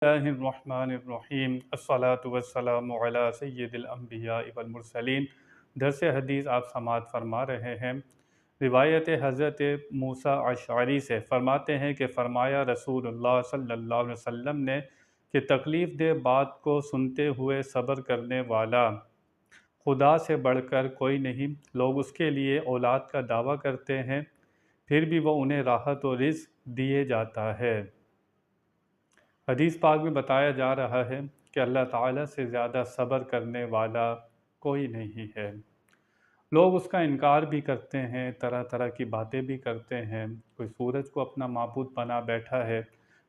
اللہ الرحمن الرحیم الصلاۃ والسلام علی سید الانبیاء والمرسلین۔ درس حدیث آپ سماعت فرما رہے ہیں۔ روایت حضرت موسیٰ اشعری سے فرماتے ہیں کہ فرمایا رسول اللہ صلی اللہ علیہ وسلم نے کہ تکلیف دہ بات کو سنتے ہوئے صبر کرنے والا خدا سے بڑھ کر کوئی نہیں۔ لوگ اس کے لیے اولاد کا دعویٰ کرتے ہیں، پھر بھی وہ انہیں راحت و رزق دیے جاتا ہے۔ حدیث پاک میں بتایا جا رہا ہے کہ اللہ تعالیٰ سے زیادہ صبر کرنے والا کوئی نہیں ہے۔ لوگ اس کا انکار بھی کرتے ہیں، طرح طرح کی باتیں بھی کرتے ہیں۔ کوئی سورج کو اپنا معبود بنا بیٹھا ہے،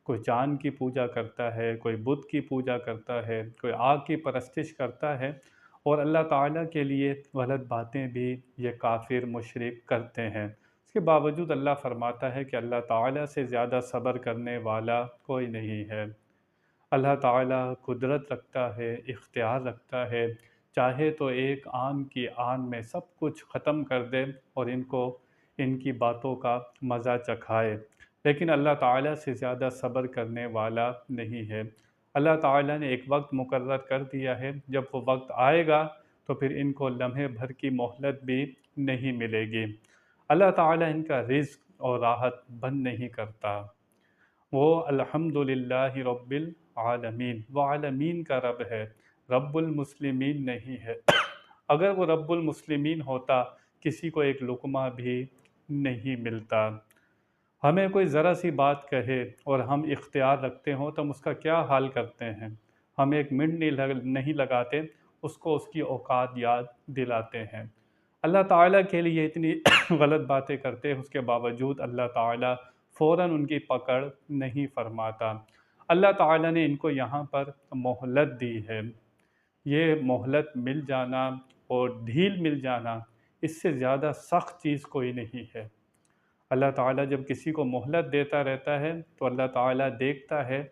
کوئی چاند کی پوجا کرتا ہے، کوئی بت کی پوجا کرتا ہے، کوئی آگ کی پرستش کرتا ہے، اور اللہ تعالیٰ کے لیے غلط باتیں بھی یہ کافر مشرک کرتے ہیں۔ اس کے باوجود اللہ فرماتا ہے کہ اللہ تعالیٰ سے زیادہ صبر کرنے والا کوئی نہیں ہے۔ اللہ تعالیٰ قدرت رکھتا ہے، اختیار رکھتا ہے، چاہے تو ایک آن کی آن میں سب کچھ ختم کر دے اور ان کی باتوں کا مزہ چکھائے، لیکن اللہ تعالیٰ سے زیادہ صبر کرنے والا نہیں ہے۔ اللہ تعالیٰ نے ایک وقت مقرر کر دیا ہے، جب وہ وقت آئے گا تو پھر ان کو لمحے بھر کی مہلت بھی نہیں ملے گی۔ اللہ تعالیٰ ان کا رزق اور راحت بند نہیں کرتا۔ وہ الحمدللہ رب العالمین، وہ عالمین کا رب ہے، رب المسلمین نہیں ہے۔ اگر وہ رب المسلمین ہوتا کسی کو ایک لقمہ بھی نہیں ملتا۔ ہمیں کوئی ذرا سی بات کہے اور ہم اختیار رکھتے ہوں تو ہم اس کا کیا حال کرتے ہیں؟ ہم ایک منٹ نہیں لگاتے، اس کو اس کی اوقات یاد دلاتے ہیں۔ اللہ تعالیٰ کے لیے اتنی غلط باتیں کرتے ہیں، اس کے باوجود اللہ تعالیٰ فوراً ان کی پکڑ نہیں فرماتا۔ اللہ تعالیٰ نے ان کو یہاں پر مہلت دی ہے۔ یہ مہلت مل جانا اور ڈھیل مل جانا، اس سے زیادہ سخت چیز کوئی نہیں ہے۔ اللہ تعالیٰ جب کسی کو مہلت دیتا رہتا ہے تو اللہ تعالیٰ دیکھتا ہے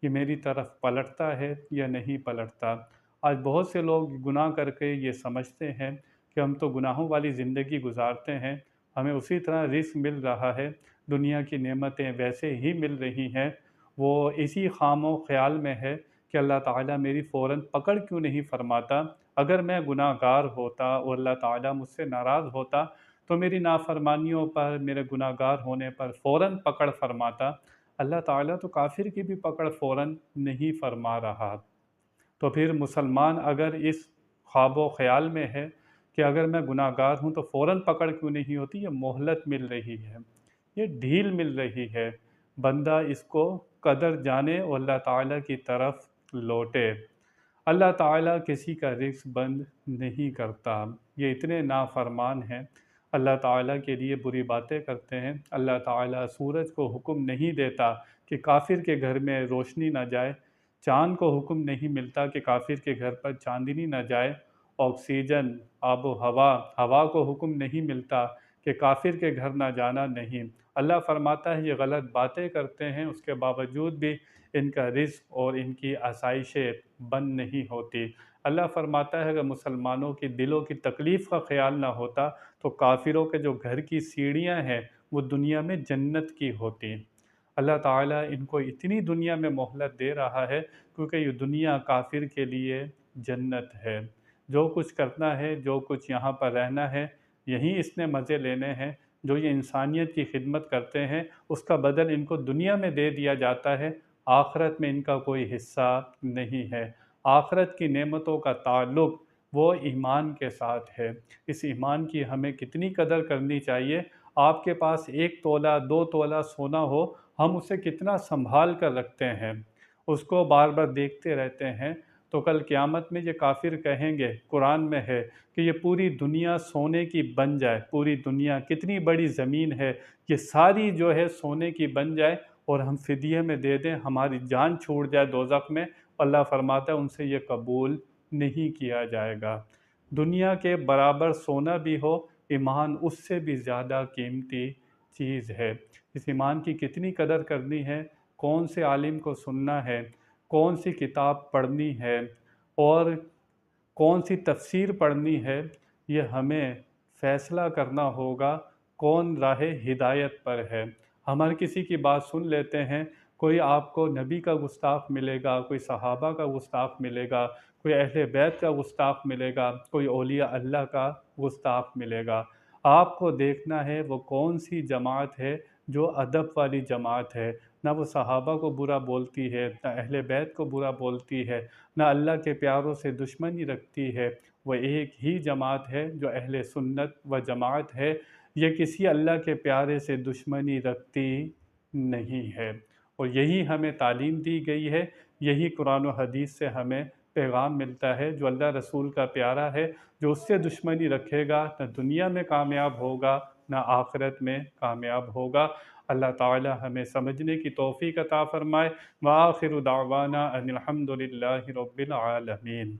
کہ میری طرف پلٹتا ہے یا نہیں پلٹتا۔ آج بہت سے لوگ گناہ کر کے یہ سمجھتے ہیں کہ ہم تو گناہوں والی زندگی گزارتے ہیں، ہمیں اسی طرح رزق مل رہا ہے، دنیا کی نعمتیں ویسے ہی مل رہی ہیں۔ وہ اسی خام و خیال میں ہے کہ اللہ تعالیٰ میری فوراً پکڑ کیوں نہیں فرماتا؟ اگر میں گناہ گار ہوتا اور اللہ تعالیٰ مجھ سے ناراض ہوتا تو میری نافرمانیوں پر، میرے گناہ گار ہونے پر فوراً پکڑ فرماتا۔ اللہ تعالیٰ تو کافر کی بھی پکڑ فوراً نہیں فرما رہا۔ تو پھر مسلمان اگر اس خواب و خیال میں ہے کہ اگر میں گناہ گار ہوں تو فوراً پکڑ کیوں نہیں ہوتی؟ یہ مہلت مل رہی ہے، یہ ڈھیل مل رہی ہے۔ بندہ اس کو قدر جانے اور اللہ تعالیٰ کی طرف لوٹے۔ اللہ تعالیٰ کسی کا رزق بند نہیں کرتا۔ یہ اتنے نافرمان ہیں، اللہ تعالیٰ کے لیے بری باتیں کرتے ہیں۔ اللہ تعالیٰ سورج کو حکم نہیں دیتا کہ کافر کے گھر میں روشنی نہ جائے، چاند کو حکم نہیں ملتا کہ کافر کے گھر پر چاندنی نہ جائے، آکسیجن، آب و ہوا کو حکم نہیں ملتا کہ کافر کے گھر نہ جانا نہیں۔ اللہ فرماتا ہے یہ غلط باتیں کرتے ہیں، اس کے باوجود بھی ان کا رزق اور ان کی آسائشیں بند نہیں ہوتی۔ اللہ فرماتا ہے اگر مسلمانوں کی دلوں کی تکلیف کا خیال نہ ہوتا تو کافروں کے جو گھر کی سیڑھیاں ہیں وہ دنیا میں جنت کی ہوتی۔ اللہ تعالیٰ ان کو اتنی دنیا میں مہلت دے رہا ہے کیونکہ یہ دنیا کافر کے لیے جنت ہے۔ جو کچھ کرنا ہے، جو کچھ یہاں پر رہنا ہے، یہیں اس نے مزے لینے ہیں۔ جو یہ انسانیت کی خدمت کرتے ہیں اس کا بدل ان کو دنیا میں دے دیا جاتا ہے، آخرت میں ان کا کوئی حصہ نہیں ہے۔ آخرت کی نعمتوں کا تعلق وہ ایمان کے ساتھ ہے۔ اس ایمان کی ہمیں کتنی قدر کرنی چاہیے۔ آپ کے پاس 1 تولہ 2 تولہ سونا ہو، ہم اسے کتنا سنبھال کر رکھتے ہیں، اس کو بار بار دیکھتے رہتے ہیں۔ تو کل قیامت میں یہ کافر کہیں گے، قرآن میں ہے کہ یہ پوری دنیا سونے کی بن جائے، پوری دنیا کتنی بڑی زمین ہے، یہ ساری جو ہے سونے کی بن جائے اور ہم فدیے میں دے دیں، ہماری جان چھوٹ جائے دوزخ میں، اللہ فرماتا ہے ان سے یہ قبول نہیں کیا جائے گا۔ دنیا کے برابر سونا بھی ہو، ایمان اس سے بھی زیادہ قیمتی چیز ہے۔ اس ایمان کی کتنی قدر کرنی ہے، کون سے عالم کو سننا ہے، کون سی کتاب پڑھنی ہے اور کون سی تفسیر پڑھنی ہے، یہ ہمیں فیصلہ کرنا ہوگا کون راہ ہدایت پر ہے۔ ہم ہر کسی کی بات سن لیتے ہیں، کوئی آپ کو نبی کا گستاخ ملے گا، کوئی صحابہ کا گستاخ ملے گا، کوئی اہل بیت کا گستاخ ملے گا، کوئی اولیاء اللہ کا گستاخ ملے گا۔ آپ کو دیکھنا ہے وہ کون سی جماعت ہے جو ادب والی جماعت ہے، نہ وہ صحابہ کو برا بولتی ہے، نہ اہل بیت کو برا بولتی ہے، نہ اللہ کے پیاروں سے دشمنی رکھتی ہے۔ وہ ایک ہی جماعت ہے جو اہل سنت و جماعت ہے، یہ کسی اللہ کے پیارے سے دشمنی رکھتی نہیں ہے۔ اور یہی ہمیں تعلیم دی گئی ہے، یہی قرآن و حدیث سے ہمیں پیغام ملتا ہے۔ جو اللہ رسول کا پیارا ہے، جو اس سے دشمنی رکھے گا، نہ دنیا میں کامیاب ہوگا نہ آخرت میں کامیاب ہوگا۔ اللہ تعالی ہمیں سمجھنے کی توفیق عطا فرمائے۔ وآخر دعوانا ان الحمد للہ رب العالمین۔